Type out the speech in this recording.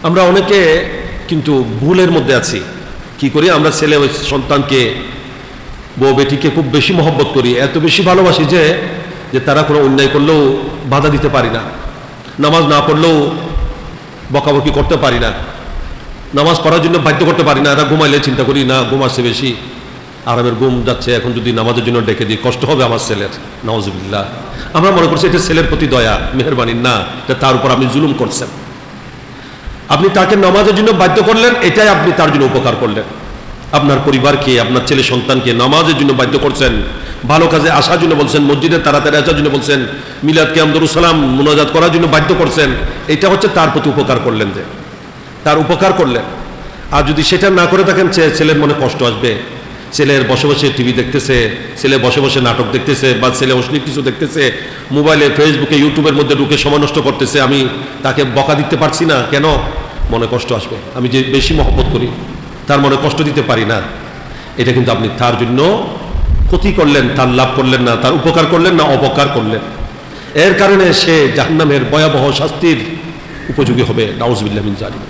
আমরা অনেকে কিন্তু ভুলের মধ্যে আছি। কি করি আমরা? ছেলে সন্তানকে, বউ বেটিকে খুব বেশি মহব্বত করি, এত বেশি ভালোবাসি যে তারা কোনো অন্যায় করলেও বাধা দিতে পারি না, নামাজ না পড়লেও বকাবকি করতে পারি না, নামাজ পড়ার জন্য বাধ্য করতে পারি না। এরা ঘুমাইলে চিন্তা করি না, ঘুম আসছে বেশি, আরামের ঘুম যাচ্ছে, এখন যদি নামাজের জন্য ডেকে দিই কষ্ট হবে আমার ছেলের, নাউজুবিল্লাহ। আমরা মনে করছি এটা ছেলের প্রতি দয়া, মেহেরবানি না, তার উপর আপনি জুলুম করছেন। আপনি তাকে নামাজের জন্য বাধ্য করলেন, এটাই আপনি তার জন্য উপকার করলেন। আপনার পরিবারকে, আপনার ছেলে সন্তানকে নামাজের জন্য বাধ্য করছেন, ভালো কাজে আসার জন্য বলছেন, মসজিদে তাড়াতাড়ি আসার জন্য বলছেন, মিলাদ কিয়াম দরুদ সালাম মুনাজাত করার জন্য বাধ্য করছেন। এটা হচ্ছে তার প্রতি উপকার করলেন, যে তার উপকার করলেন। আর যদি সেটা না করে থাকেন, ছেলের মনে কষ্ট আসবে। ছেলের বসে বসে টিভি দেখতেছে, ছেলে বসে বসে নাটক দেখতেছে, বা ছেলে অশ্লীল কিছু দেখতেছে, মোবাইলে ফেসবুকে ইউটিউবের মধ্যে ঢুকে সময় নষ্ট করতেছে, আমি তাকে বকা দিতে পারছি না কেন? মনে কষ্ট আসবে। আমি যে বেশি মহব্বত করি তার মনে কষ্ট দিতে পারি না। এটা কিন্তু আপনি তার জন্য ক্ষতি করলেন, তার লাভ করলেন না, তার উপকার করলেন না, অপকার করলেন। এর কারণে সে জাহান্নামের ভয়াবহ শাস্তির উপযোগী হবে। নাউজুবিল্লাহ মিন যালিক।